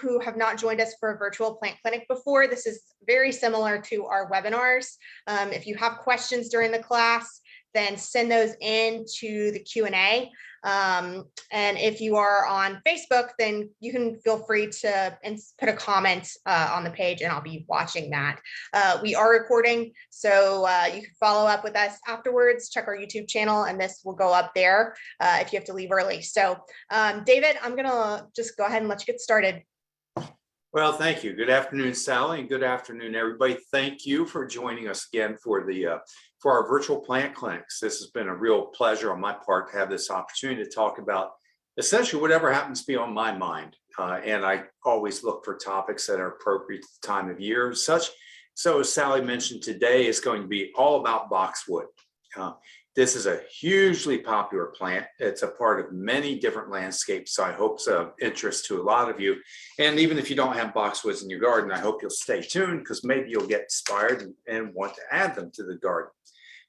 you who have not joined us for a virtual plant clinic before, this is very similar to our webinars. If you have questions during the class, then send those in to the Q&A. And if you are on Facebook, then you can feel free to put a comment on the page, and I'll be watching that. We are recording, so you can follow up with us afterwards, check our YouTube channel, and this will go up there if you have to leave early. So David, I'm gonna just go ahead and let you get started. Well, thank you. Good afternoon, Sally, and good afternoon, everybody. Thank you for joining us again for our virtual plant clinics. This has been a real pleasure on my part to have this opportunity to talk about essentially whatever happens to be on my mind. And I always look for topics that are appropriate to the time of year and such. So as Sally mentioned, today is going to be all about boxwood. This is a hugely popular plant. It's a part of many different landscapes, so I hope it's of interest to a lot of you. And even if you don't have boxwoods in your garden, I hope you'll stay tuned, because maybe you'll get inspired and want to add them to the garden.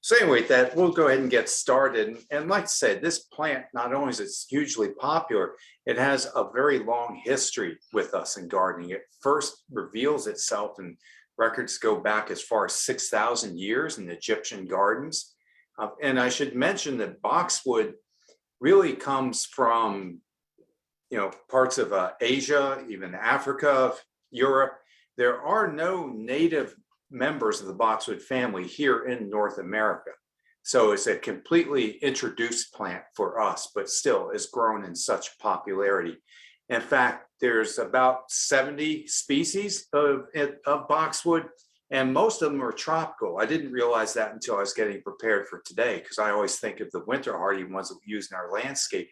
So anyway, we'll go ahead and get started. And like I said, this plant, not only is it hugely popular, it has a very long history with us in gardening. It first reveals itself, and records go back as far as 6,000 years in Egyptian gardens. And I should mention that boxwood really comes from, parts of Asia, even Africa, Europe. There are no native members of the boxwood family here in North America. So it's a completely introduced plant for us, but still is grown in such popularity. In fact, there's about 70 species of boxwood, and most of them are tropical. I didn't realize that until I was getting prepared for today, because I always think of the winter hardy ones that we use in our landscape.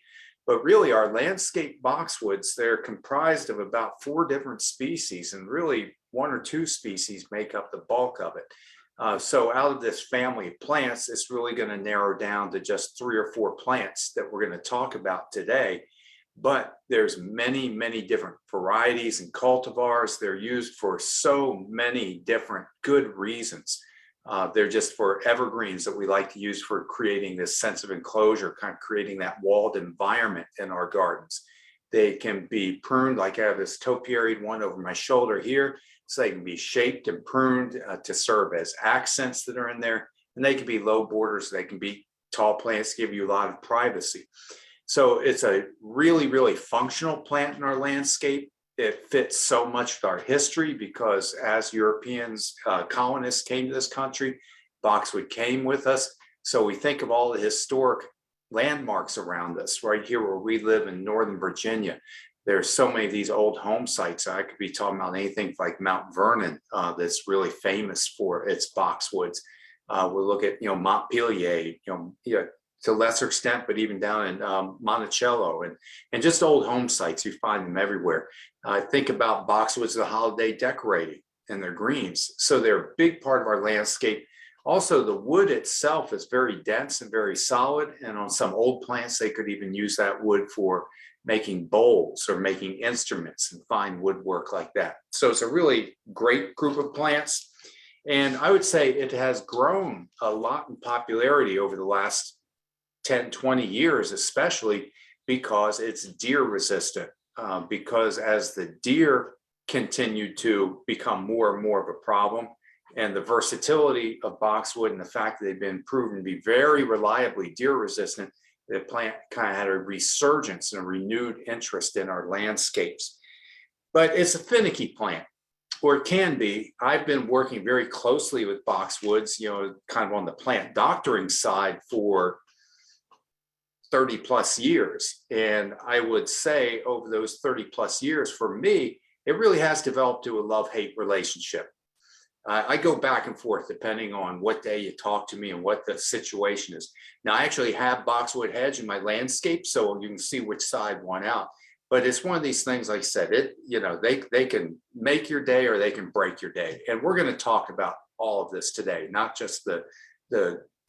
But really, our landscape boxwoods, they're comprised of about 4 different species, and really 1 or 2 species make up the bulk of it. So out of this family of plants, it's really going to narrow down to just 3 or 4 plants that we're going to talk about today. But there's many, many different varieties and cultivars. They're used for so many different good reasons. They're just for evergreens that we like to use for creating this sense of enclosure, kind of creating that walled environment in our gardens. They can be pruned, like I have this topiaried one over my shoulder here, so they can be shaped and pruned to serve as accents that are in there. And they can be low borders, they can be tall plants, give you a lot of privacy. So it's a really, really functional plant in our landscape. It fits so much with our history, because as Europeans, colonists came to this country, boxwood came with us. So we think of all the historic landmarks around us right here where we live in Northern Virginia. There's so many of these old home sites. I could be talking about anything like Mount Vernon, that's really famous for its boxwoods. We'll look at, Montpelier, to a lesser extent, but even down in Monticello and just old home sites, you find them everywhere. Think about boxwoods, the holiday decorating, and their greens. So they're a big part of our landscape. Also, the wood itself is very dense and very solid. And on some old plants, they could even use that wood for making bowls or making instruments and fine woodwork like that. So it's a really great group of plants. And I would say it has grown a lot in popularity over the last 10, 20 years, especially because it's deer resistant. Because as the deer continue to become more and more of a problem, and the versatility of boxwood and the fact that they've been proven to be very reliably deer resistant, the plant kind of had a resurgence and a renewed interest in our landscapes. But it's a finicky plant, or it can be. I've been working very closely with boxwoods, kind of on the plant doctoring side for 30 plus years. And I would say over those 30 plus years, for me, it really has developed to a love-hate relationship. I go back and forth depending on what day you talk to me and what the situation is. Now, I actually have boxwood hedge in my landscape, so you can see which side won out. But it's one of these things, like I said, they can make your day or they can break your day. And we're going to talk about all of this today, not just the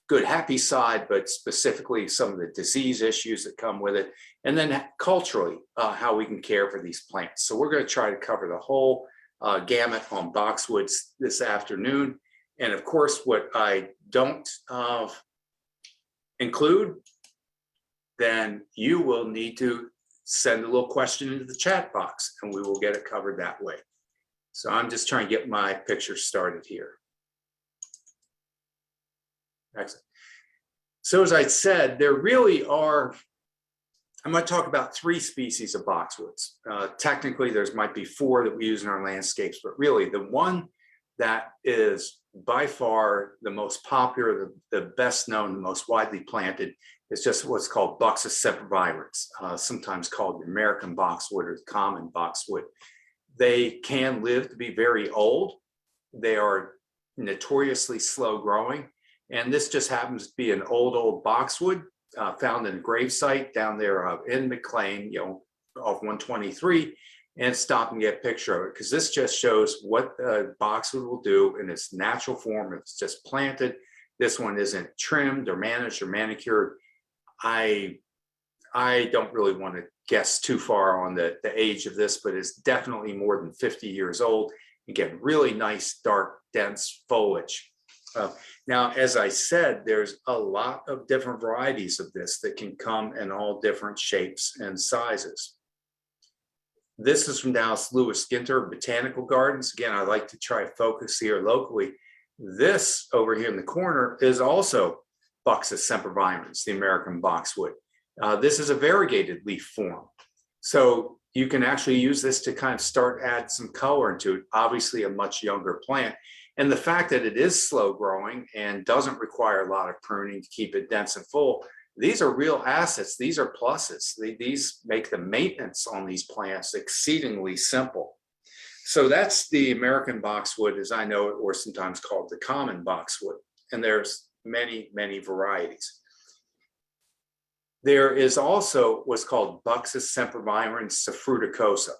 good, happy side, but specifically some of the disease issues that come with it. And then culturally, how we can care for these plants. So we're going to try to cover the whole gamut on boxwoods this afternoon. And of course, what I don't include, then you will need to send a little question into the chat box and we will get it covered that way. So I'm just trying to get my picture started here. Excellent. So as I said, there really are, I'm going to talk about 3 species of boxwoods. Technically, there's might be 4 that we use in our landscapes, but really the one that is by far the most popular, the best known, the most widely planted is just what's called Buxus sempervirens, sometimes called the American boxwood or the common boxwood. They can live to be very old. They are notoriously slow growing. And this just happens to be an old boxwood found in a gravesite down there in McLean, off 123. And stop and get a picture of it, because this just shows what boxwood will do in its natural form. It's just planted. This one isn't trimmed or managed or manicured. I don't really want to guess too far on the age of this, but it's definitely more than 50 years old. You get really nice, dark, dense foliage. Now, as I said, there's a lot of different varieties of this that can come in all different shapes and sizes. This is from Dallas Lewis Ginter Botanical Gardens. Again, I like to try to focus here locally. This over here in the corner is also Buxus sempervirens, the American boxwood. This is a variegated leaf form. So you can actually use this to kind of add some color into it, obviously a much younger plant. And the fact that it is slow growing and doesn't require a lot of pruning to keep it dense and full, these are real assets. These are pluses. These make the maintenance on these plants exceedingly simple. So that's the American boxwood, as I know it, or sometimes called the common boxwood. And there's many, many varieties. There is also what's called Buxus sempervirens fruticosa.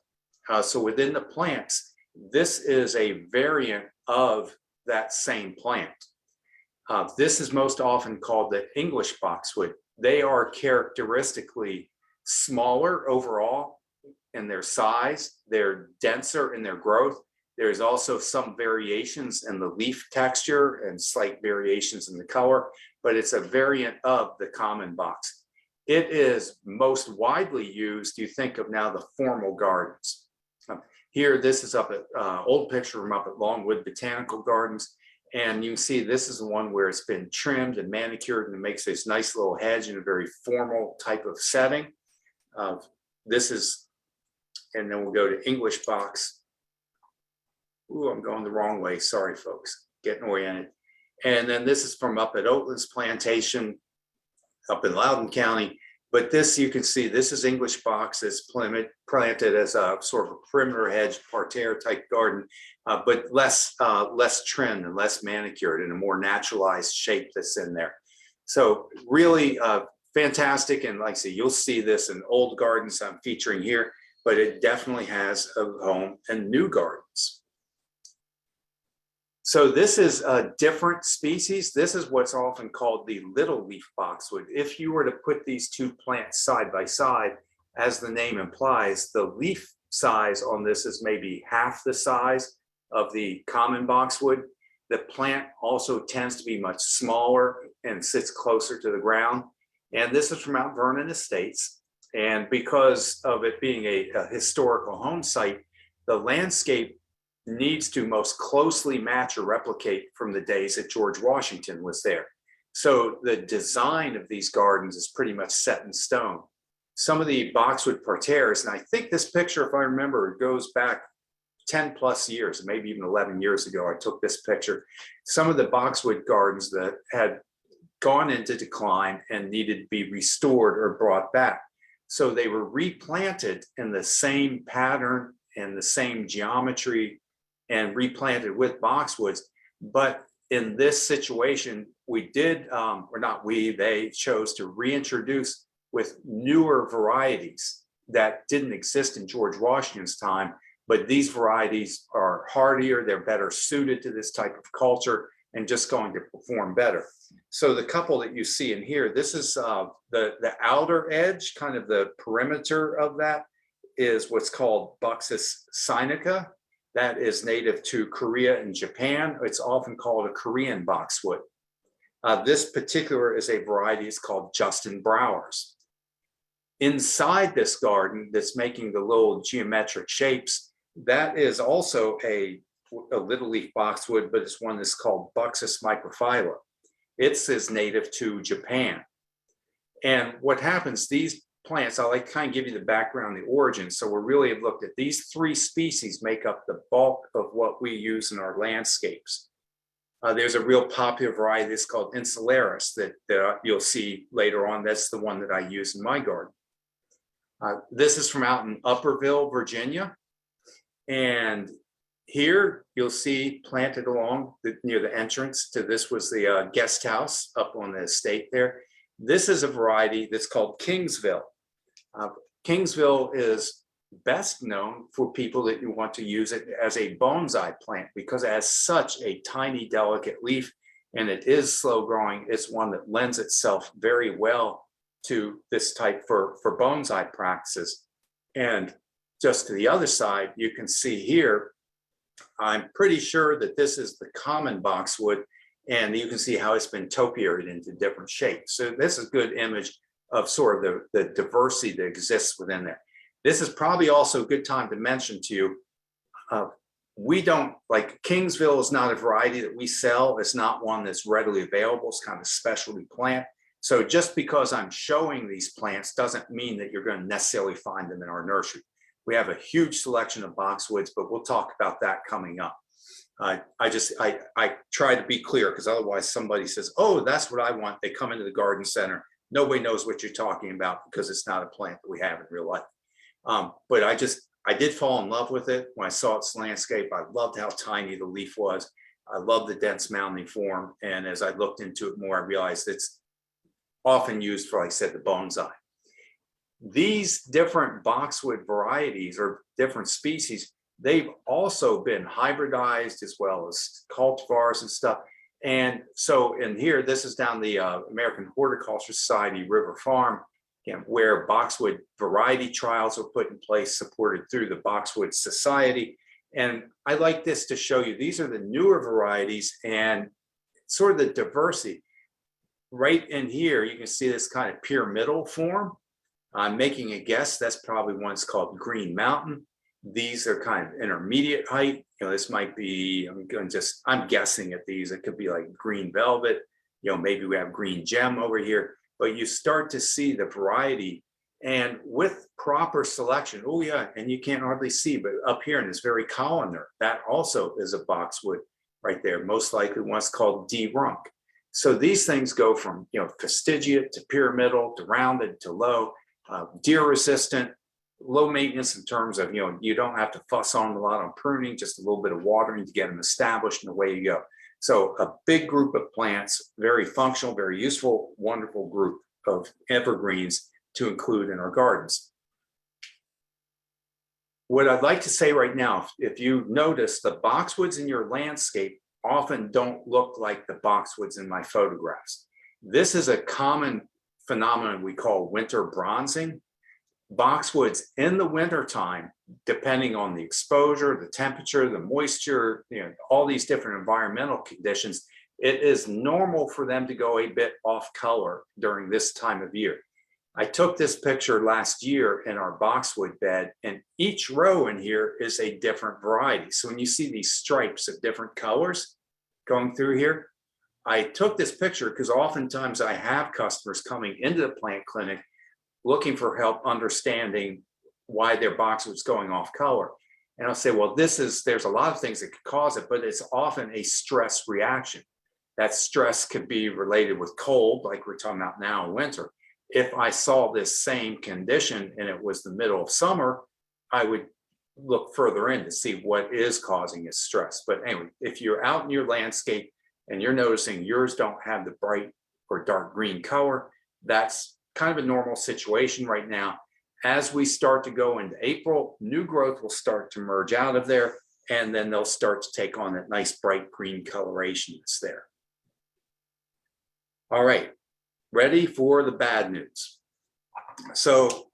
So within the plants, this is a variant of that same plant. This is most often called the English boxwood. They are characteristically smaller overall in their size. They're denser in their growth. There's also some variations in the leaf texture and slight variations in the color, but it's a variant of the common box. It is most widely used, you think of now, the formal gardens. Here, this is up at old picture from up at Longwood Botanical Gardens. And you can see this is the one where it's been trimmed and manicured, and it makes this nice little hedge in a very formal type of setting. This is, and then we'll go to English box. Ooh, I'm going the wrong way. Sorry, folks, getting oriented. And then this is from up at Oatlands Plantation up in Loudoun County. But this, you can see, this is English box. It's planted as a sort of a perimeter hedge, parterre type garden, but less trimmed and less manicured, in a more naturalized shape that's in there. So really fantastic. And like I say, you'll see this in old gardens I'm featuring here, but it definitely has a home in new gardens. So this is a different species. This is what's often called the little leaf boxwood. If you were to put these two plants side by side, as the name implies, the leaf size on this is maybe half the size of the common boxwood. The plant also tends to be much smaller and sits closer to the ground. And this is from Mount Vernon Estates. And because of it being a historical home site, the landscape needs to most closely match or replicate from the days that George Washington was there. So the design of these gardens is pretty much set in stone. Some of the boxwood parterres, and I think this picture, if I remember, goes back 10 plus years, maybe even 11 years ago, I took this picture. Some of the boxwood gardens that had gone into decline and needed to be restored or brought back. So they were replanted in the same pattern and the same geometry and replanted with boxwoods. But in this situation, we did, or not we, they chose to reintroduce with newer varieties that didn't exist in George Washington's time, but these varieties are hardier, they're better suited to this type of culture and just going to perform better. So the couple that you see in here, this is the outer edge, kind of the perimeter of that is what's called Buxus sinica. That is native to Korea and Japan. It's often called a Korean boxwood. This particular is a variety, it's called Justin Brower's. Inside this garden that's making the little geometric shapes, that is also a little leaf boxwood, but it's one that's called Buxus microphylla. It's is native to Japan. And what happens, these plants, I like to kind of give you the background, the origin. So we really have looked at these 3 species make up the bulk of what we use in our landscapes. There's a real popular variety that's called insularis that you'll see later on. That's the one that I use in my garden. This is from out in Upperville, Virginia. And here you'll see planted along near the entrance to this was the guest house up on the estate there. This is a variety that's called Kingsville. Kingsville is best known for people that you want to use it as a bonsai plant because it has such a tiny, delicate leaf and it is slow growing. It's one that lends itself very well to this type for bonsai practices. And just to the other side, you can see here, I'm pretty sure that this is the common boxwood, and you can see how it's been topiaried into different shapes. So this is a good image of sort of the diversity that exists within there. This is probably also a good time to mention to you, we don't, like Kingsville is not a variety that we sell. It's not one that's readily available. It's kind of a specialty plant. So just because I'm showing these plants doesn't mean that you're going to necessarily find them in our nursery. We have a huge selection of boxwoods, but we'll talk about that coming up. I try to be clear because otherwise somebody says, oh, that's what I want. They come into the garden center. Nobody knows what you're talking about because it's not a plant that we have in real life. But I did fall in love with it when I saw its landscape. I loved how tiny the leaf was. I love the dense mounting form. And as I looked into it more, I realized it's often used for, like I said, the bonsai. These different boxwood varieties or different species, they've also been hybridized as well as cultivars and stuff. And so in here, this is down the American Horticulture Society River Farm, where boxwood variety trials are put in place, supported through the Boxwood Society. And I like this to show you, these are the newer varieties and sort of the diversity. Right in here, you can see this kind of pyramidal form. I'm making a guess, that's probably one that's called Green Mountain. These are kind of intermediate height. This might be, I'm guessing at these, it could be like Green Velvet. Maybe we have Green Gem over here. But you start to see the variety, and with proper selection, oh yeah, and you can't hardly see, but up here in this very columnar, that also is a boxwood right there, most likely one's called D. Runk. So these things go from fastigiate to pyramidal to rounded to low, deer resistant, low maintenance in terms of you don't have to fuss on a lot on pruning, just a little bit of watering to get them established, and away you go. So a big group of plants, very functional, very useful, wonderful group of evergreens to include in our gardens. What I'd like to say right now, if you notice, the boxwoods in your landscape often don't look like the boxwoods in my photographs. This is a common phenomenon we call winter bronzing. Boxwoods in the wintertime, depending on the exposure, the temperature, the moisture, all these different environmental conditions, it is normal for them to go a bit off color during this time of year. I took this picture last year in our boxwood bed, and each row in here is a different variety. So when you see these stripes of different colors going through here, I took this picture because oftentimes I have customers coming into the plant clinic looking for help understanding why their boxwood's going off color. And I'll say, well, there's a lot of things that could cause it, but it's often a stress reaction. That stress could be related with cold, like we're talking about now in winter. If I saw this same condition and it was the middle of summer, I would look further in to see what is causing its stress. But anyway, if you're out in your landscape and you're noticing yours don't have the bright or dark green color, that's kind of a normal situation right now. As we start to go into April, new growth will start to merge out of there, and then they'll start to take on that nice bright green coloration that's there. All right, ready for the bad news. So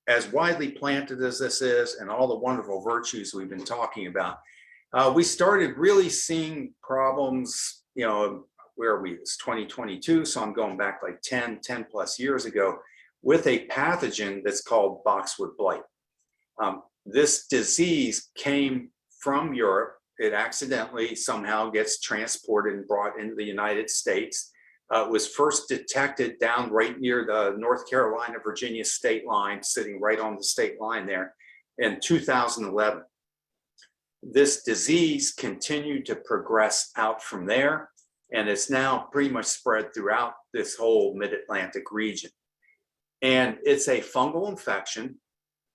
as widely planted as this is and all the wonderful virtues we've been talking about, we started really seeing problems, where are we? It's 2022, so I'm going back like 10 plus years ago, with a pathogen that's called Boxwood blight. This disease came from Europe. It accidentally somehow gets transported and brought into the United States. It was first detected down right near the North Carolina, Virginia state line, sitting right on the state line there in 2011. This disease continued to progress out from there, and it's now pretty much spread throughout this whole mid-Atlantic region. And it's a fungal infection.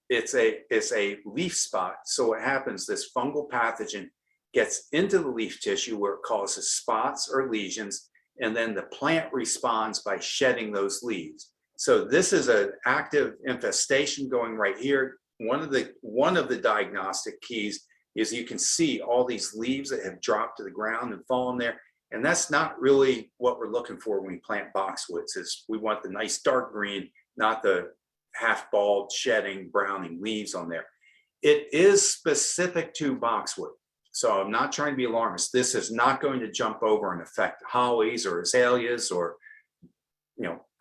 It's a leaf spot. So what happens, this fungal pathogen gets into the leaf tissue where it causes spots or lesions, and then the plant responds by shedding those leaves. So this is an active infestation going right here. One of the diagnostic keys is you can see all these leaves that have dropped to the ground and fallen there. And that's not really what we're looking for when we plant boxwoods. Is we want the nice dark green, not the half bald, shedding, browning leaves on there. It is specific to boxwood. So I'm not trying to be alarmist. This is not going to jump over and affect hollies or azaleas or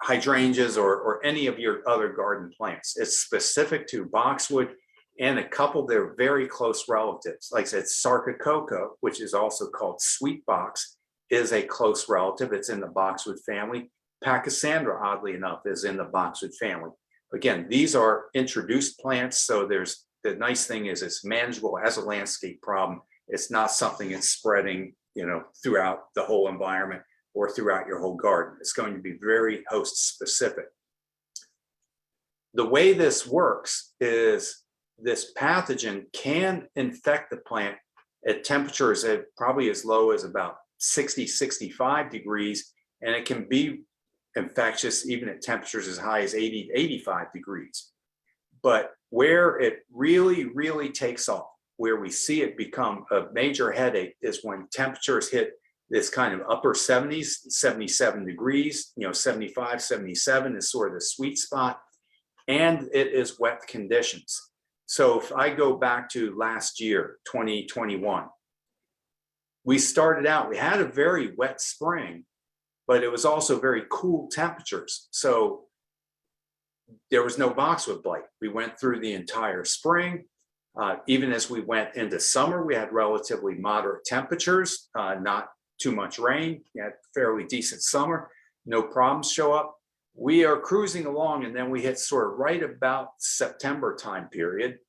hydrangeas or any of your other garden plants. It's specific to boxwood and a couple of their very close relatives. Like I said, Sarcocoa, which is also called sweet box, is a close relative. It's in the boxwood family. Pachysandra, oddly enough, is in the boxwood family. Again, these are introduced plants, so there's the nice thing is it's manageable as a landscape problem. It's not something that's spreading, throughout the whole environment or throughout your whole garden. It's going to be very host specific. The way this works is this pathogen can infect the plant at temperatures at probably as low as about 60, 65 degrees, and it can be infectious even at temperatures as high as 80 to 85 degrees. But where it really, really takes off, where we see it become a major headache, is when temperatures hit this kind of upper 70s, 77 degrees, 75, 77 is sort of the sweet spot, and it is wet conditions. So if I go back to last year, 2021, we started out, we had a very wet spring, but it was also very cool temperatures. So there was no boxwood blight. We went through the entire spring. Even as we went into summer, we had relatively moderate temperatures, not too much rain. We had fairly decent summer, no problems show up. We are cruising along, and then we hit sort of right about September time period.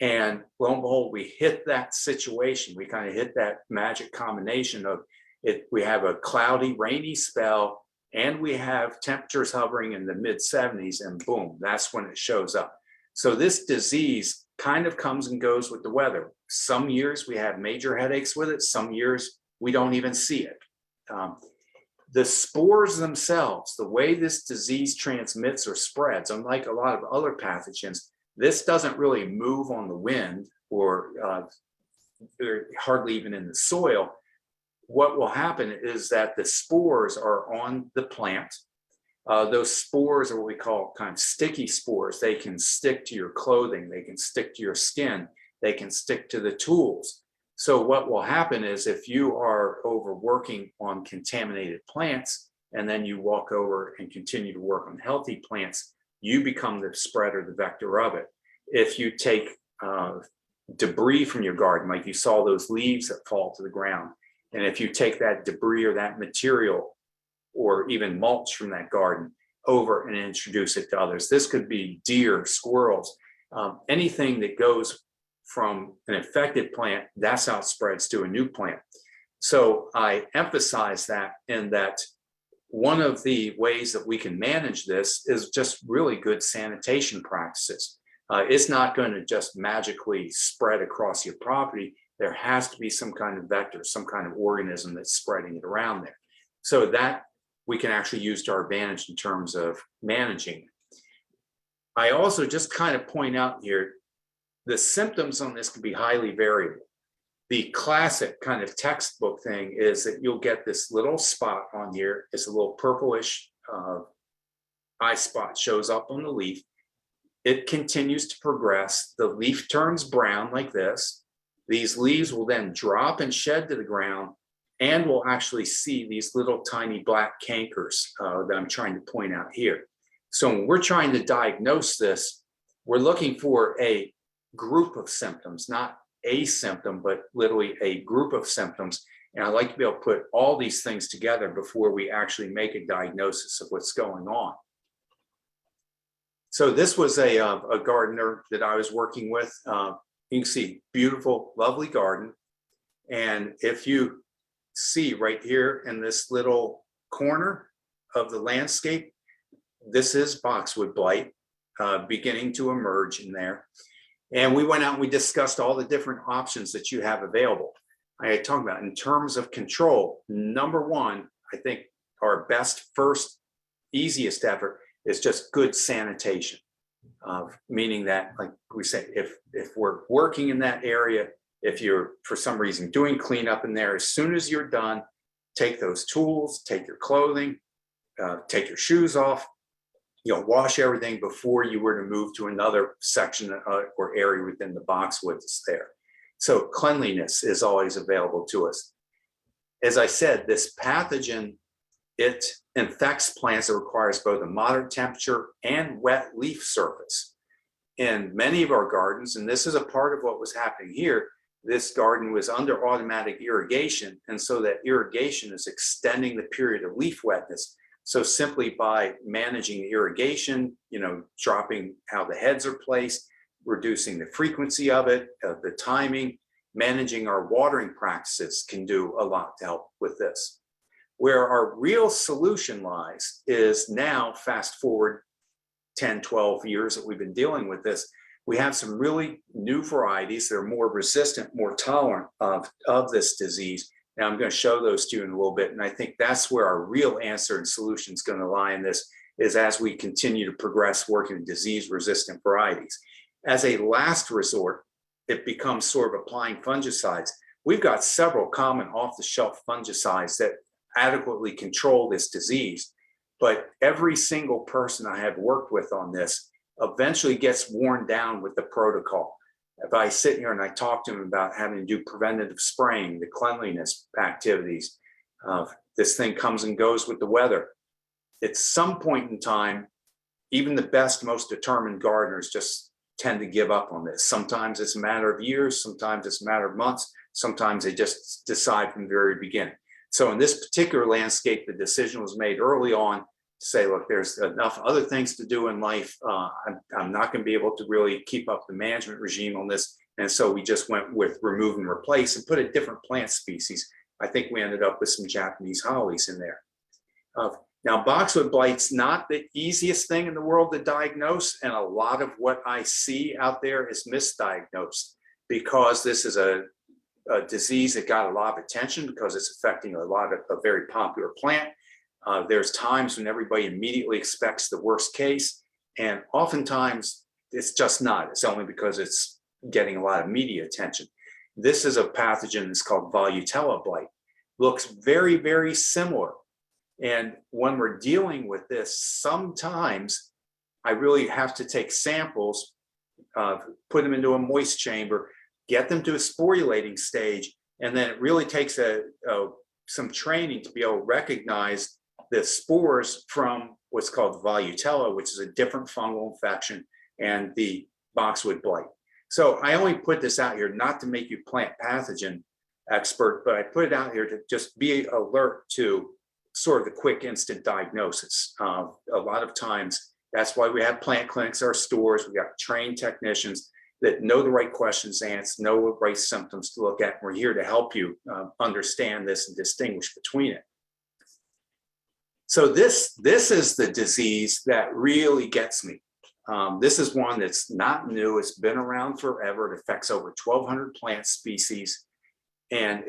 And lo and behold, we hit that situation. We kind of hit that magic combination of it. We have a cloudy, rainy spell, and we have temperatures hovering in the mid 70s, and boom, that's when it shows up. So this disease kind of comes and goes with the weather. Some years we have major headaches with it. Some years we don't even see it. The spores themselves, the way this disease transmits or spreads, unlike a lot of other pathogens, this doesn't really move on the wind or hardly even in the soil. What will happen is that the spores are on the plant. Those spores are what we call kind of sticky spores. They can stick to your clothing, they can stick to your skin, they can stick to the tools. So what will happen is if you are overworking on contaminated plants and then you walk over and continue to work on healthy plants, you become the spreader, the vector of it. If you take debris from your garden, like you saw those leaves that fall to the ground, and if you take that debris or that material or even mulch from that garden over and introduce it to others, this could be deer, squirrels, anything that goes from an infected plant, that's how it spreads to a new plant. So I emphasize that in that one of the ways that we can manage this is just really good sanitation practices. It's not going to just magically spread across your property. There has to be some kind of vector, some kind of organism that's spreading it around there. So that we can actually use to our advantage in terms of managing. I also just kind of point out here, the symptoms on this can be highly variable. The classic kind of textbook thing is that you'll get this little spot on here. It's a little purplish eye spot shows up on the leaf. It continues to progress. The leaf turns brown like this. These leaves will then drop and shed to the ground, and we'll actually see these little tiny black cankers that I'm trying to point out here. So when we're trying to diagnose this, we're looking for a group of symptoms, not a symptom, but literally a group of symptoms. And I like to be able to put all these things together before we actually make a diagnosis of what's going on. So this was a gardener that I was working with. You can see beautiful, lovely garden. And if you see right here in this little corner of the landscape, this is boxwood blight beginning to emerge in there. And we went out and we discussed all the different options that you have available. I talked about in terms of control, number one, I think our best first easiest effort is just good sanitation, meaning that, like we say, if we're working in that area, if you're for some reason doing cleanup in there, as soon as you're done, take those tools, take your clothing, take your shoes off, wash everything before you were to move to another section or area within the boxwoods that's there. So cleanliness is always available to us. As I said, this pathogen, it infects plants that requires both a moderate temperature and wet leaf surface. In many of our gardens, and this is a part of what was happening here, this garden was under automatic irrigation. And so that irrigation is extending the period of leaf wetness. So simply by managing the irrigation, dropping how the heads are placed, reducing the frequency of it, the timing, managing our watering practices can do a lot to help with this. Where our real solution lies is now, fast forward 10, 12 years that we've been dealing with this, we have some really new varieties that are more resistant, more tolerant of this disease. Now I'm going to show those to you in a little bit. And I think that's where our real answer and solution is going to lie in this, is as we continue to progress working with disease-resistant varieties. As a last resort, it becomes sort of applying fungicides. We've got several common off-the-shelf fungicides that adequately control this disease, but every single person I have worked with on this eventually gets worn down with the protocol. If I sit here and I talk to them about having to do preventative spraying, the cleanliness activities, this thing comes and goes with the weather. At some point in time, even the best, most determined gardeners just tend to give up on this. Sometimes it's a matter of years, sometimes it's a matter of months, sometimes they just decide from the very beginning. So in this particular landscape, the decision was made early on to say, look, there's enough other things to do in life. I'm not going to be able to really keep up the management regime on this. And so we just went with remove and replace and put a different plant species. I think we ended up with some Japanese hollies in there. Now, boxwood blight's not the easiest thing in the world to diagnose, and a lot of what I see out there is misdiagnosed because this is a disease that got a lot of attention because it's affecting a very popular plant. There's times when everybody immediately expects the worst case, and oftentimes it's just not. It's only because it's getting a lot of media attention. This is a pathogen that's called Volutella blight. Looks very, very similar. And when we're dealing with this, sometimes I really have to take samples, put them into a moist chamber, get them to a sporulating stage, and then it really takes some training to be able to recognize the spores from what's called Volutella, which is a different fungal infection, and the boxwood blight. So I only put this out here not to make you plant pathogen expert, but I put it out here to just be alert to sort of the quick instant diagnosis. A lot of times, that's why we have plant clinics, our stores. We got trained technicians that know the right questions to answer, know the right symptoms to look at. We're here to help you understand this and distinguish between it. So this is the disease that really gets me. This is one that's not new. It's been around forever. It affects over 1,200 plant species. And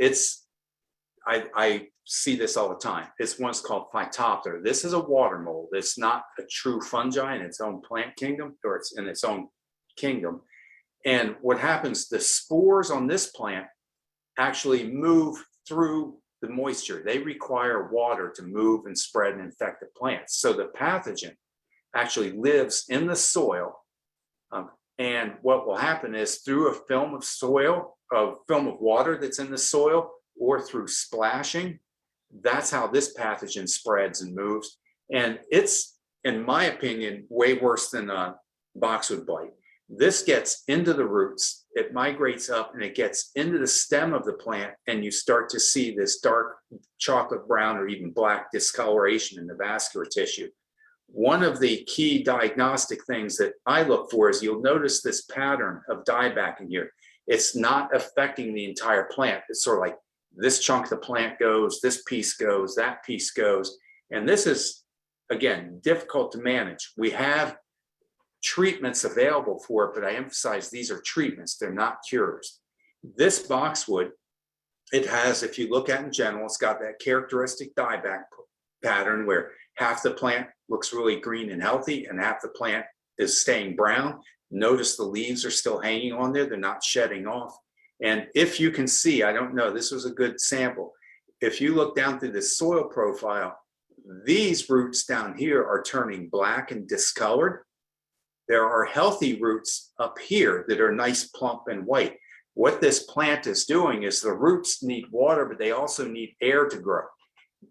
I see this all the time. It's one's called Phytophthora. This is a water mold. It's not a true fungi in its own plant kingdom, or it's in its own kingdom. And what happens, the spores on this plant actually move through the moisture. They require water to move and spread and infect the plants. So the pathogen actually lives in the soil. And what will happen is through a film of soil, a film of water that's in the soil, or through splashing, that's how this pathogen spreads and moves. And it's in my opinion, way worse than boxwood blight. This gets into the roots, it migrates up and it gets into the stem of the plant, and you start to see this dark chocolate brown or even black discoloration in the vascular tissue. One of the key diagnostic things that I look for is you'll notice this pattern of dieback in here. It's not affecting the entire plant. It's sort of like this chunk of the plant goes, this piece goes, that piece goes. And this is, again, difficult to manage. We have treatments available for it, but I emphasize these are treatments, they're not cures. This boxwood, it has, if you look at in general, it's got that characteristic dieback pattern where half the plant looks really green and healthy and half the plant is staying brown. Notice the leaves are still hanging on there, they're not shedding off. And if you can see, I don't know, this was a good sample. If you look down through the soil profile, these roots down here are turning black and discolored. There are healthy roots up here that are nice, plump, and white. What this plant is doing is the roots need water, but they also need air to grow.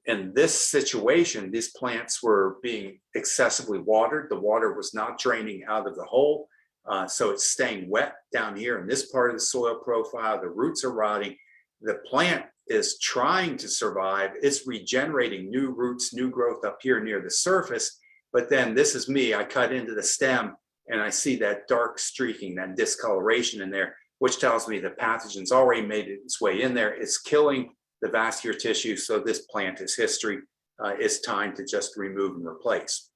In this situation, these plants were being excessively watered. The water was not draining out of the hole. So it's staying wet down here in this part of the soil profile. The roots are rotting. The plant is trying to survive. It's regenerating new roots, new growth up here near the surface. But then this is me. I cut into the stem and I see that dark streaking, that discoloration in there, which tells me the pathogen's already made its way in there. It's killing the vascular tissue. So this plant is history. It's time to just remove and replace.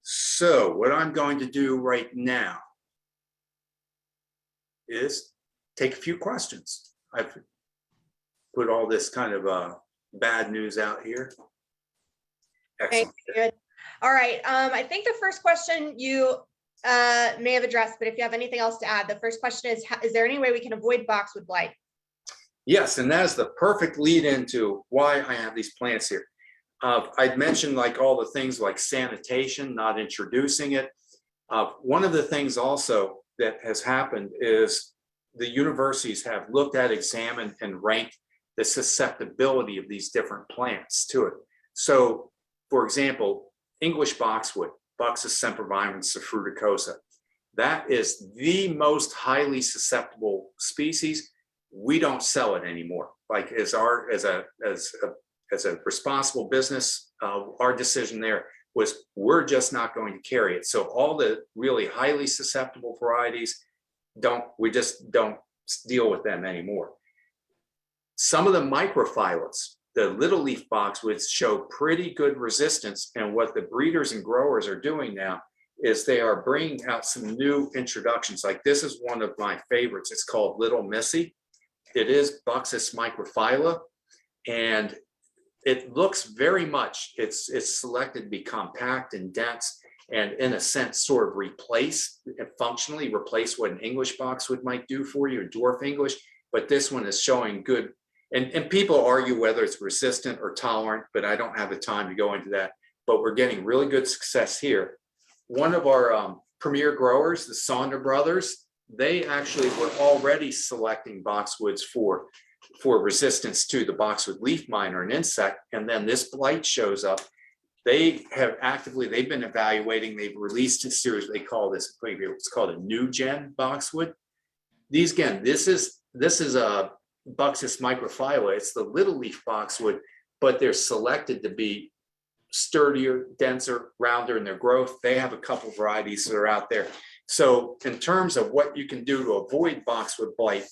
So what I'm going to do right now is take a few questions. I've put all this kind of bad news out here. Excellent. Okay, good. All right. I think the first question you may have addressed, but if you have anything else to add, the first question is there any way we can avoid boxwood blight? Yes, and that is the perfect lead into why I have these plants here. I'd mentioned like all the things like sanitation, not introducing it. One of the things also that has happened is the universities have looked at, examined, and ranked the susceptibility of these different plants to it. So, for example, English boxwood, Buxus sempervirens fruticosa, that is the most highly susceptible species. We don't sell it anymore. Like as a responsible business, our decision there was we're just not going to carry it. So all the really highly susceptible varieties, we just don't deal with them anymore. Some of the microphyllets, the little leaf boxwoods, show pretty good resistance. And what the breeders and growers are doing now is they are bringing out some new introductions. Like this is one of my favorites. It's called Little Missy. It is Buxus microphylla, and it looks very much, it's selected to be compact and dense, and in a sense sort of functionally replace what an English boxwood might do for you, a dwarf English, but this one is showing good, and people argue whether it's resistant or tolerant, but I don't have the time to go into that, but we're getting really good success here. One of our premier growers, the Sonder brothers, they actually were already selecting boxwoods for resistance to the boxwood leaf miner, an insect, and then this blight shows up. They've been evaluating, they've released a series, they call this, it's called a new gen boxwood. This is a Buxus microphylla, it's the little leaf boxwood, but they're selected to be sturdier, denser, rounder in their growth. They have a couple varieties that are out there. So in terms of what you can do to avoid boxwood blight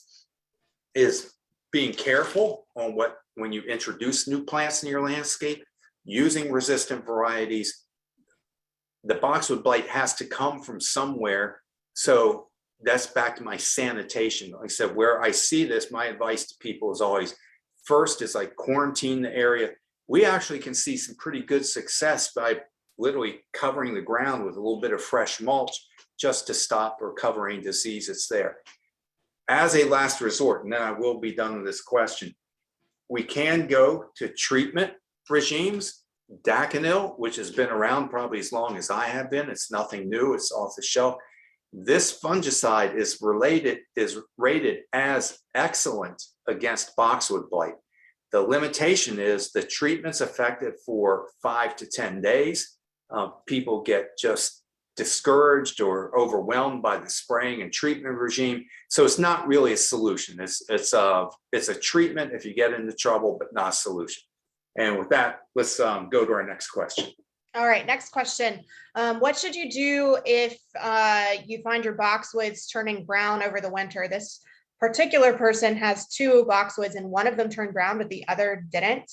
is being careful on when you introduce new plants in your landscape, using resistant varieties. The boxwood blight has to come from somewhere. So that's back to my sanitation. Like I said, where I see this, my advice to people is always, first is like quarantine the area. We actually can see some pretty good success by literally covering the ground with a little bit of fresh mulch just to stop or cover any disease that's there. As a last resort, and then I will be done with this question, we can go to treatment regimes. Daconil, which has been around probably as long as I have been, it's nothing new, it's off the shelf. This fungicide is rated as excellent against boxwood blight. The limitation is the treatment's effective for 5 to 10 days. people get just discouraged or overwhelmed by the spraying and treatment regime. So it's not really a solution. It's a treatment if you get into trouble, but not a solution. And with that, let's go to our next question. All right, next question. What should you do if you find your boxwoods turning brown over the winter? This particular person has 2 boxwoods and one of them turned brown, but the other didn't.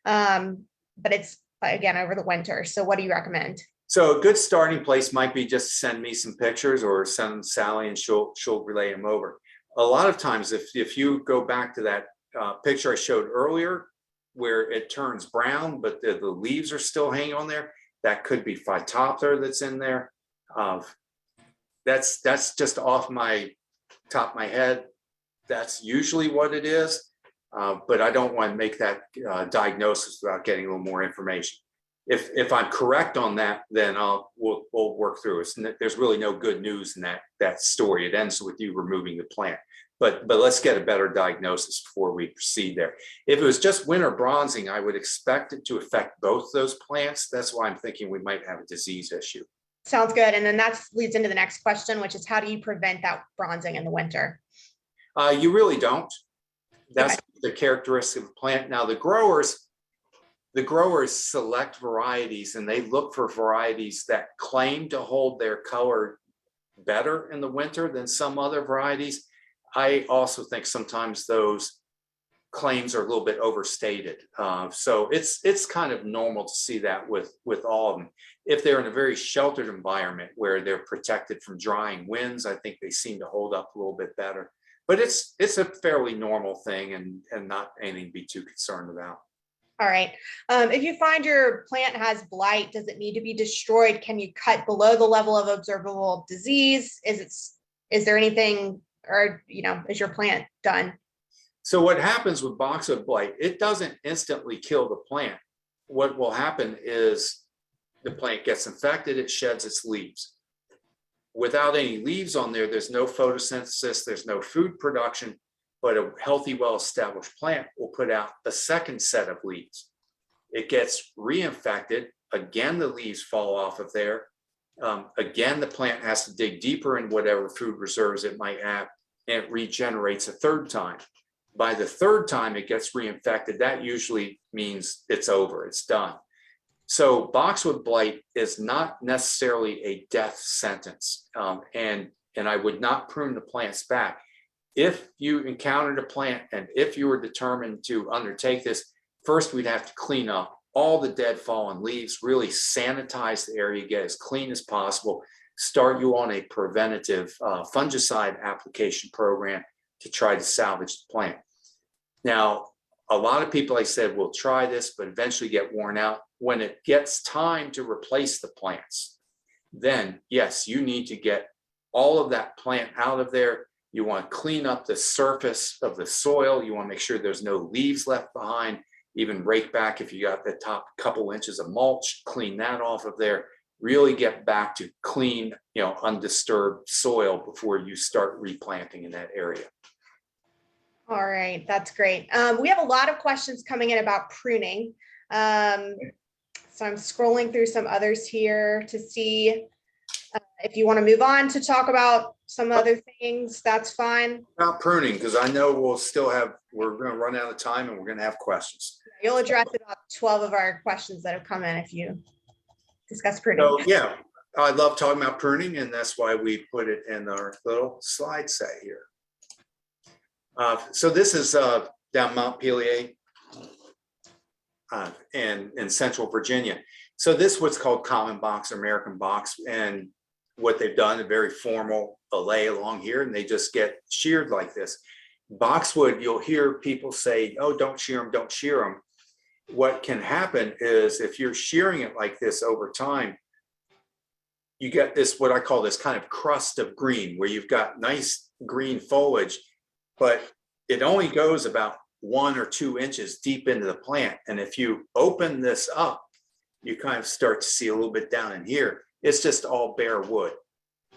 But it's, again, over the winter. So what do you recommend? So a good starting place might be just send me some pictures or send them Sally and she'll relay them over. A lot of times, if you go back to that picture I showed earlier, where it turns brown, but the leaves are still hanging on there, that could be Phytophthora that's in there. That's just off my top of my head. That's usually what it is, but I don't want to make that diagnosis without getting a little more information. If I'm correct on that, then we'll work through it. There's really no good news in that story. It ends with you removing the plant. But let's get a better diagnosis before we proceed there. If it was just winter bronzing, I would expect it to affect both those plants. That's why I'm thinking we might have a disease issue. Sounds good. And then that leads into the next question, which is how do you prevent that bronzing in the winter? You really don't. That's Okay. the characteristic of the plant. Now the growers select varieties and they look for varieties that claim to hold their color better in the winter than some other varieties. I also think sometimes those claims are a little bit overstated. So it's kind of normal to see that with all of them. If they're in a very sheltered environment where they're protected from drying winds, I think they seem to hold up a little bit better. But it's a fairly normal thing and not anything to be too concerned about. All right. If you find your plant has blight, does it need to be destroyed? Can you cut below the level of observable disease? Is there anything, or, is your plant done? So what happens with boxwood blight, it doesn't instantly kill the plant. What will happen is the plant gets infected, it sheds its leaves. Without any leaves on there, there's no photosynthesis, there's no food production, but a healthy, well-established plant will put out a second set of leaves. It gets reinfected, again, the leaves fall off of there. Again, the plant has to dig deeper in whatever food reserves it might have, and it regenerates a third time. By the third time it gets reinfected, that usually means it's over, it's done. So boxwood blight is not necessarily a death sentence, and I would not prune the plants back. If you encountered a plant and if you were determined to undertake this, first we'd have to clean up all the dead fallen leaves, really sanitize the area, get as clean as possible, start you on a preventative fungicide application program to try to salvage the plant. Now, a lot of people, I said, will try this, but eventually get worn out. When it gets time to replace the plants, then yes, you need to get all of that plant out of there. You want to clean up the surface of the soil. You want to make sure there's no leaves left behind. Even rake back if you got the top couple inches of mulch, clean that off of there. Really get back to clean, undisturbed soil before you start replanting in that area. All right, that's great. We have a lot of questions coming in about pruning. So I'm scrolling through some others here to see if you want to move on to talk about some other things, that's fine. About pruning, because I know we're going to run out of time and we're going to have questions. You'll address about 12 of our questions that have come in if you discuss pruning. So yeah, I love talking about pruning, and that's why we put it in our little slide set here. So this is down Mount Pelier in Central Virginia. So this is what's called common box, American box, and what they've done, a very formal allay along here, and they just get sheared like this. Boxwood, you'll hear people say, oh, don't shear them, don't shear them. What can happen is if you're shearing it like this over time, you get this, what I call this kind of crust of green, where you've got nice green foliage, but it only goes about 1 or 2 inches deep into the plant. And if you open this up, you kind of start to see a little bit down in here. It's just all bare wood,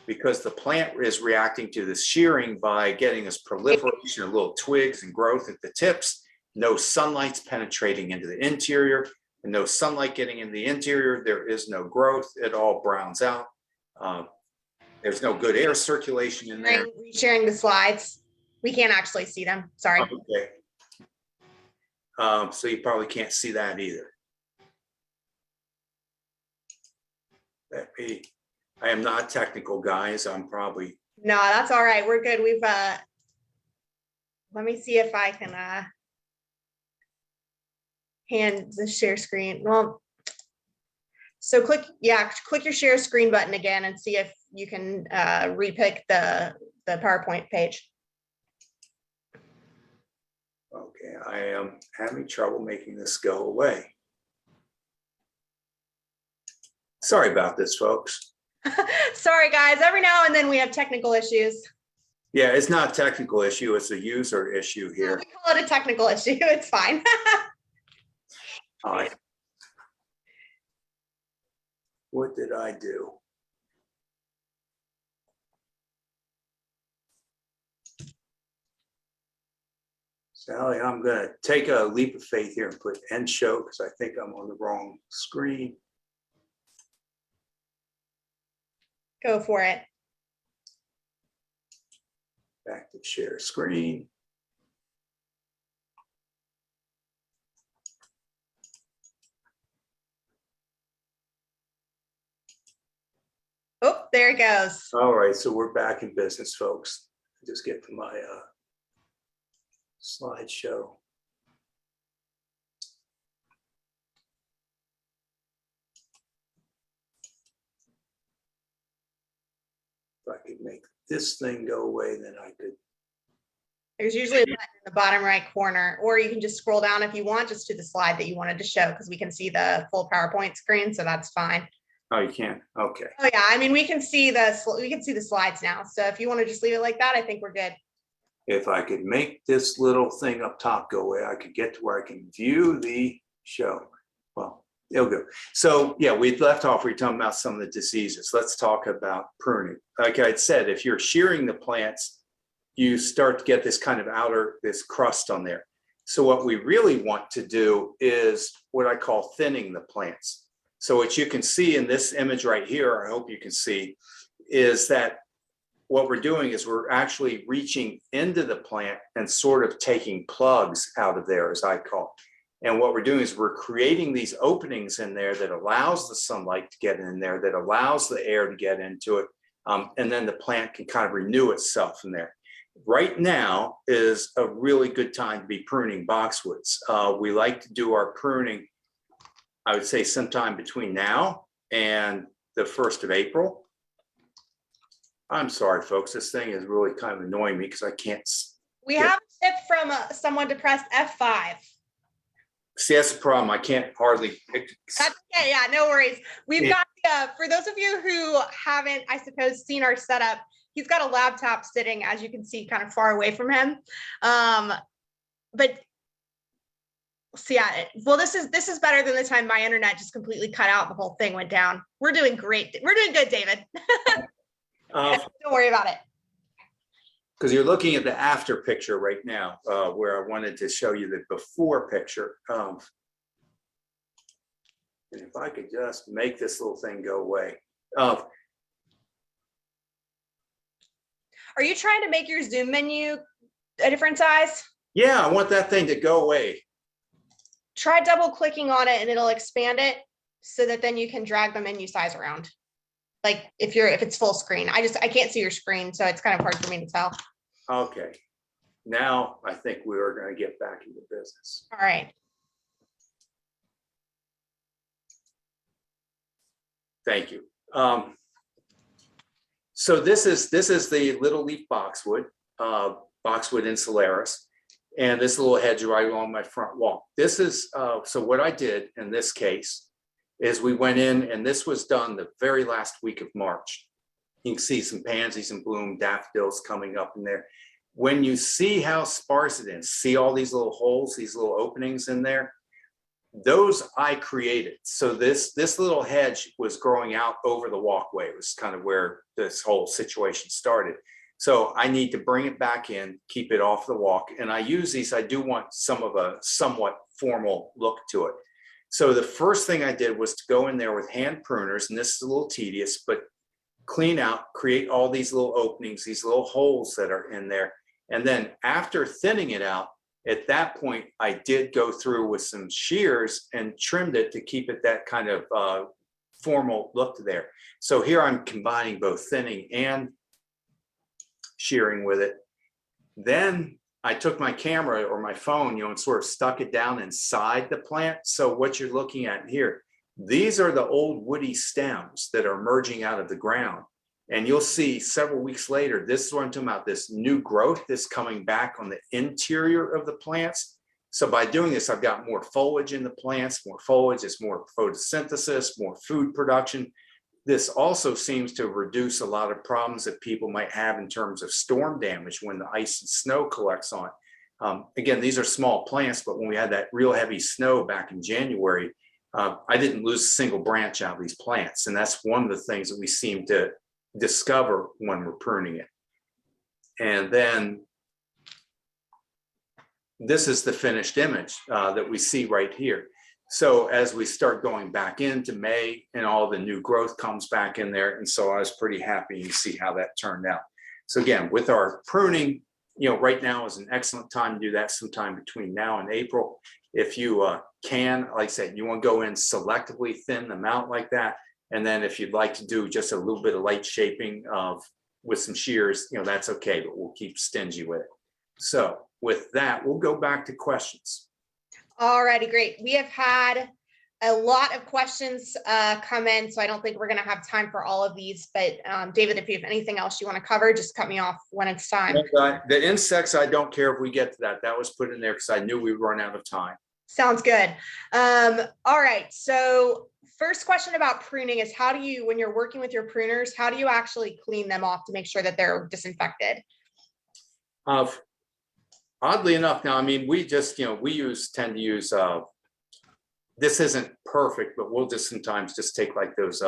because the plant is reacting to this shearing by getting this proliferation of little twigs and growth at the tips. No sunlight's penetrating into the interior. and no sunlight getting in the interior, there is no growth. It all browns out. There's no good air circulation in there. Sharing the slides. We can't actually see them. Sorry. Okay. So you probably can't see that either. I am not technical, guys. I'm probably. No, that's all right. We're good. We've let me see if I can hand the share screen. Well, so click your share screen button again and see if you can repick the PowerPoint page. Okay, I am having trouble making this go away. Sorry about this, folks. Sorry, guys. Every now and then we have technical issues. Yeah, it's not a technical issue. It's a user issue here. We call it a technical issue. It's fine. All right. What did I do? Sally, I'm going to take a leap of faith here and put end show because I think I'm on the wrong screen. Go for it. Back to share screen. Oh, there it goes. All right, so we're back in business, folks. Just get to my slideshow. If I could make this thing go away, then I could. There's usually a button in the bottom right corner, or you can just scroll down if you want, just to the slide that you wanted to show, because we can see the full PowerPoint screen, so that's fine. Oh, you can? Okay. Oh yeah, I mean, we can see the slides now. So if you want to just leave it like that, I think we're good. If I could make this little thing up top go away, I could get to where I can view the show. Well, it'll go. So yeah, we left off, we were talking about some of the diseases. Let's talk about pruning. Like I said, if you're shearing the plants, you start to get this kind of this crust on there. So what we really want to do is what I call thinning the plants. So what you can see in this image right here, I hope you can see, is that what we're doing is we're actually reaching into the plant and sort of taking plugs out of there, as I call it. And what we're doing is we're creating these openings in there that allows the sunlight to get in there, that allows the air to get into it. And then the plant can kind of renew itself in there. Right now is a really good time to be pruning boxwoods. We like to do our pruning, I would say sometime between now and the 1st of April. I'm sorry, folks, this thing is really kind of annoying me because I can't. We have a tip from someone to press F5. See, that's the problem. I can't hardly. That's okay. Yeah, no worries. We've got, for those of you who haven't, I suppose, seen our setup, he's got a laptop sitting, as you can see, kind of far away from him. But so yeah, well, this is better than the time my internet just completely cut out. The whole thing went down. We're doing great. We're doing good, David. Don't worry about it. Because you're looking at the after picture right now, where I wanted to show you the before picture. And if I could just make this little thing go away. Are you trying to make your Zoom menu a different size? Yeah, I want that thing to go away. Try double clicking on it and it'll expand it so that then you can drag the menu size around. Like if it's full screen. I can't see your screen, so it's kind of hard for me to tell. Okay. Now I think we are going to get back into business. All right. Thank you. So this is the little leaf boxwood, Boxwood insularis, and this little hedge right along my front wall. This is so what I did in this case is we went in, and this was done the very last week of March. You can see some pansies in bloom, daffodils coming up in there. When you see how sparse it is, see all these little holes, these little openings in there, those I created. So this little hedge was growing out over the walkway. It was kind of where this whole situation started. So I need to bring it back in, keep it off the walk. And I use these, I do want some of a somewhat formal look to it. So the first thing I did was to go in there with hand pruners, and this is a little tedious, but clean out, create all these little openings, these little holes that are in there. And then after thinning it out, at that point, I did go through with some shears and trimmed it to keep it that kind of formal look there. So here I'm combining both thinning and shearing with it. Then I took my camera or my phone, and sort of stuck it down inside the plant. So what you're looking at here, these are the old woody stems that are emerging out of the ground. And you'll see several weeks later, this is what I'm talking about, this new growth that's coming back on the interior of the plants. So by doing this, I've got more foliage in the plants, more foliage, it's more photosynthesis, more food production. This also seems to reduce a lot of problems that people might have in terms of storm damage when the ice and snow collects on it. Again, these are small plants, but when we had that real heavy snow back in January, I didn't lose a single branch out of these plants. And that's one of the things that we seem to discover when we're pruning it. And then this is the finished image that we see right here. So as we start going back into May and all the new growth comes back in there. And so I was pretty happy to see how that turned out. So again, with our pruning, right now is an excellent time to do that, sometime between now and April. If you can, like I said, you want to go in selectively thin them out like that. And then if you'd like to do just a little bit of light shaping with some shears, that's okay, but we'll keep stingy with it. So with that, we'll go back to questions. All righty, great. We have had a lot of questions come in, so I don't think we're going to have time for all of these. But David, if you have anything else you want to cover, just cut me off when it's time. The insects, I don't care if we get to that. That was put in there because I knew we would run out of time. Sounds good. All right. So first question about pruning is how do you, when you're working with your pruners, how do you actually clean them off to make sure that they're disinfected? Oddly enough, now, I mean, we just, we tend to use, this isn't perfect, but we'll just sometimes just take like those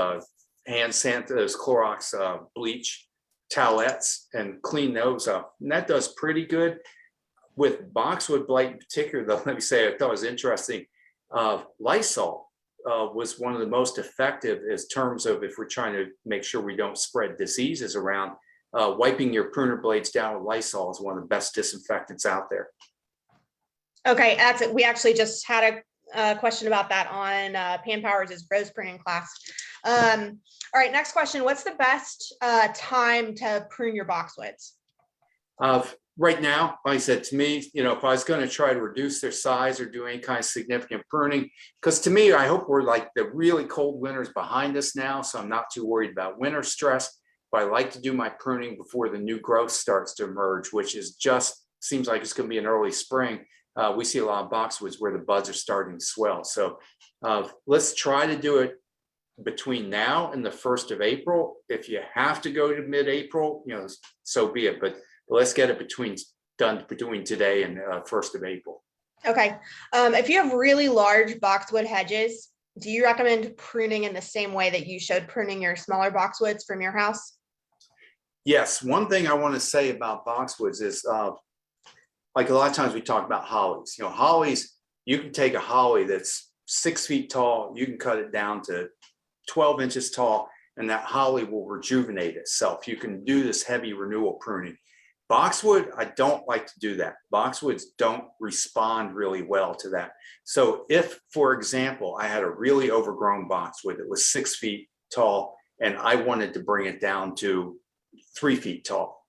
hand sand, those Clorox bleach towelettes and clean those up. And that does pretty good. With boxwood blight in particular, though, let me say, I thought it was interesting. Lysol was one of the most effective in terms of if we're trying to make sure we don't spread diseases around. Wiping your pruner blades down with Lysol is one of the best disinfectants out there. Okay, that's it. We actually just had a question about that on Pam Powers' rose pruning class. All right, next question. What's the best time to prune your boxwoods? Right now, like I said, to me, if I was going to try to reduce their size or do any kind of significant pruning, because to me, I hope we're like the really cold winters behind us now, so I'm not too worried about winter stress. But I like to do my pruning before the new growth starts to emerge, which is just seems like it's going to be an early spring. We see a lot of boxwoods where the buds are starting to swell. So let's try to do it between now and the 1st of April. If you have to go to mid-April, so be it. But let's get it done between today and 1st of April. Okay. If you have really large boxwood hedges, do you recommend pruning in the same way that you showed pruning your smaller boxwoods from your house? Yes. One thing I want to say about boxwoods is like a lot of times we talk about hollies. Hollies, you can take a holly that's 6 feet tall, you can cut it down to 12 inches tall, and that holly will rejuvenate itself. You can do this heavy renewal pruning. Boxwood, I don't like to do that. Boxwoods don't respond really well to that. So if, for example, I had a really overgrown boxwood that was 6 feet tall and I wanted to bring it down to 3 feet tall,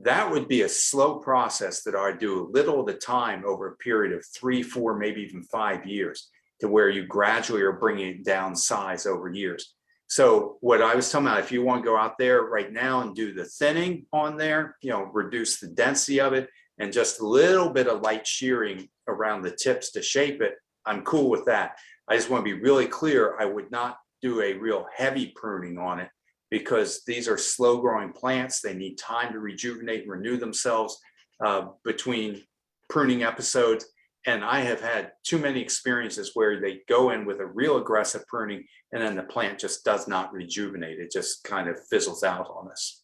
that would be a slow process that I'd do a little at a time over a period of 3, 4, maybe even 5 years, to where you gradually are bringing it down size over years. So what I was talking about, if you want to go out there right now and do the thinning on there, reduce the density of it and just a little bit of light shearing around the tips to shape it, I'm cool with that. I just want to be really clear. I would not do a real heavy pruning on it because these are slow growing plants. They need time to rejuvenate and renew themselves between pruning episodes. And I have had too many experiences where they go in with a real aggressive pruning and then the plant just does not rejuvenate. It just kind of fizzles out on us.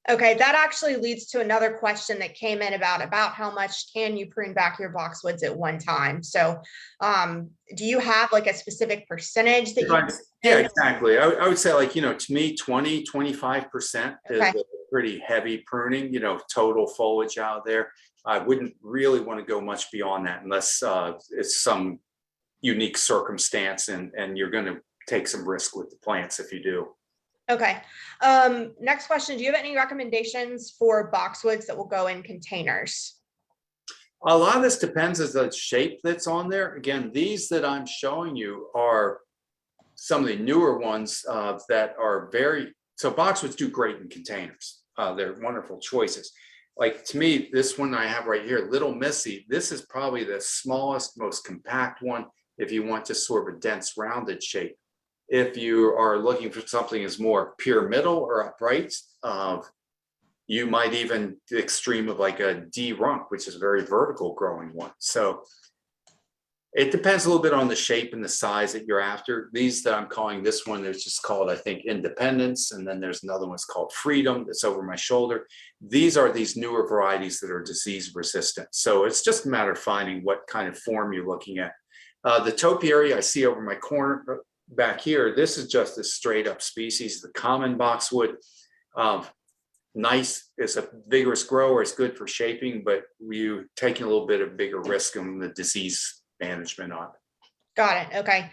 Okay, that actually leads to another question that came in about how much can you prune back your boxwoods at one time? So do you have like a specific percentage that you? Yeah, exactly. I would say, like, to me, 20–25% is Okay. a pretty heavy pruning, total foliage out there. I wouldn't really want to go much beyond that unless it's some unique circumstance and you're going to take some risk with the plants if you do. Okay. Next question. Do you have any recommendations for boxwoods that will go in containers? A lot of this depends on the shape that's on there. Again, these that I'm showing you are some of the newer ones that are so boxwoods do great in containers. They're wonderful choices. Like, to me, this one I have right here, Little Missy, this is probably the smallest, most compact one if you want just sort of a dense rounded shape. If you are looking for something as more pyramidal or upright, you might even the extreme of like a D rump, which is a very vertical growing one. So it depends a little bit on the shape and the size that you're after. These that I'm calling, this one is just called, I think, Independence. And then there's another one called Freedom that's over my shoulder. These are these newer varieties that are disease resistant. So it's just a matter of finding what kind of form you're looking at. The topiary I see over my corner back here, this is just a straight up species, the common boxwood. Nice, it's a vigorous grower, it's good for shaping, but you're taking a little bit of bigger risk on the disease management on it. Got it. Okay.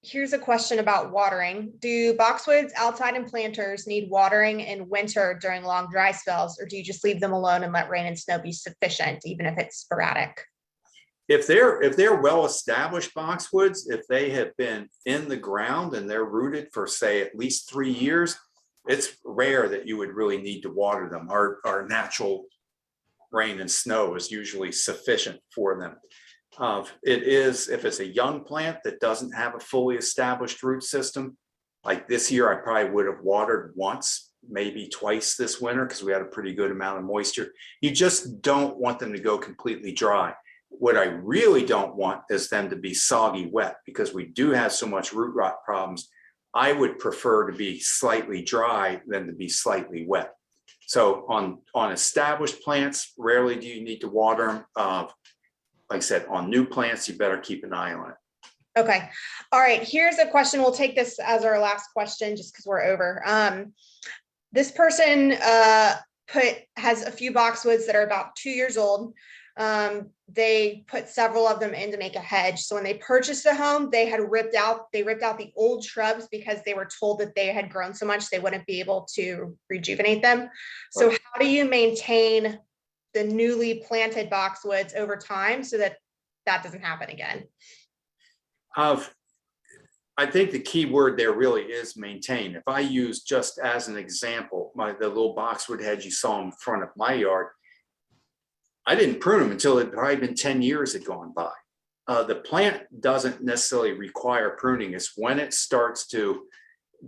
Here's a question about watering. Do boxwoods outside and planters need watering in winter during long dry spells, or do you just leave them alone and let rain and snow be sufficient, even if it's sporadic? If they're well-established boxwoods, if they have been in the ground and they're rooted for, say, at least 3 years, it's rare that you would really need to water them. Our natural rain and snow is usually sufficient for them. It is, if it's a young plant that doesn't have a fully established root system, like this year, I probably would have watered once, maybe twice this winter, because we had a pretty good amount of moisture. You just don't want them to go completely dry. What I really don't want is them to be soggy wet, because we do have so much root rot problems. I would prefer to be slightly dry than to be slightly wet. So on established plants, rarely do you need to water them. Like I said, on new plants, you better keep an eye on it. Okay. All right. Here's a question. We'll take this as our last question just because we're over. This person has a few boxwoods that are about 2 years old. They put several of them in to make a hedge. So when they purchased the home, they ripped out the old shrubs because they were told that they had grown so much they wouldn't be able to rejuvenate them. So how do you maintain the newly planted boxwoods over time so that doesn't happen again? I think the key word there really is maintain. If I use, just as an example, the little boxwood hedge you saw in front of my yard, I didn't prune them until it had probably been 10 years had gone by. The plant doesn't necessarily require pruning. It's when it starts to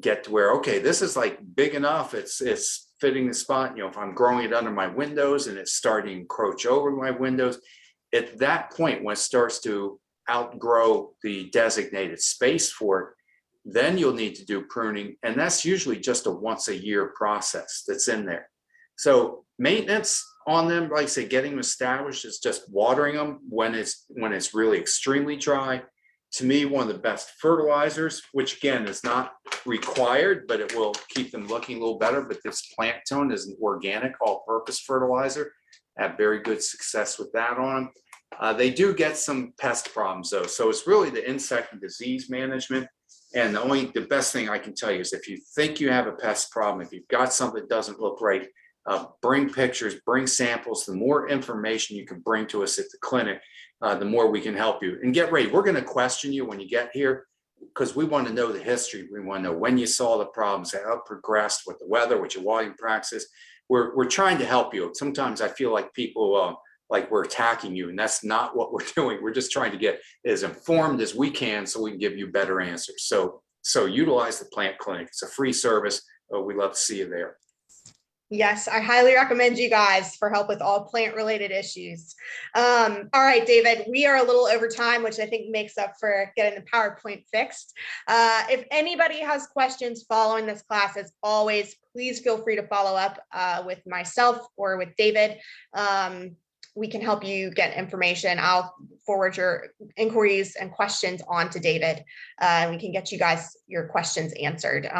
get to where, okay, this is like big enough, it's fitting the spot. If I'm growing it under my windows and it's starting to encroach over my windows, at that point, when it starts to outgrow the designated space for it, then you'll need to do pruning. And that's usually just a once a year process that's in there. So maintenance on them, like I say, getting them established is just watering them when it's really extremely dry. To me, one of the best fertilizers, which again is not required, but it will keep them looking a little better. But this Plant Tone is an organic all-purpose fertilizer. I have very good success with that on them. They do get some pest problems though. So it's really the insect and disease management. And the best thing I can tell you is if you think you have a pest problem, if you've got something that doesn't look right, bring pictures, bring samples. The more information you can bring to us at the clinic, the more we can help you. And get ready. We're going to question you when you get here because we want to know the history. We want to know when you saw the problems, how it progressed, what the weather, what your watering practice. We're trying to help you. Sometimes I feel like people like we're attacking you, and that's not what we're doing. We're just trying to get as informed as we can so we can give you better answers. So utilize the plant clinic. It's a free service. We'd love to see you there. Yes, I highly recommend you guys for help with all plant related issues. All right, David, we are a little over time, which I think makes up for getting the PowerPoint fixed. If anybody has questions following this class, as always, please feel free to follow up with myself or with David. We can help you get information. I'll forward your inquiries and questions on to David, and we can get you guys your questions answered.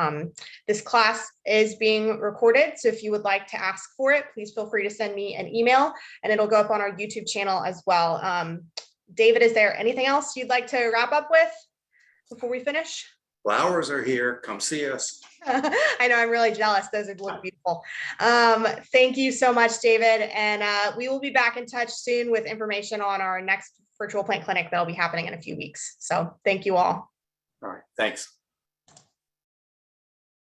This class is being recorded, so if you would like to ask for it, please feel free to send me an email, and it'll go up on our YouTube channel as well. David, is there anything else you'd like to wrap up with before we finish? Flowers are here. Come see us. I know, I'm really jealous. Those would look beautiful. Thank you so much, David. And we will be back in touch soon with information on our next virtual plant clinic that'll be happening in a few weeks. So thank you all. All right. Thanks.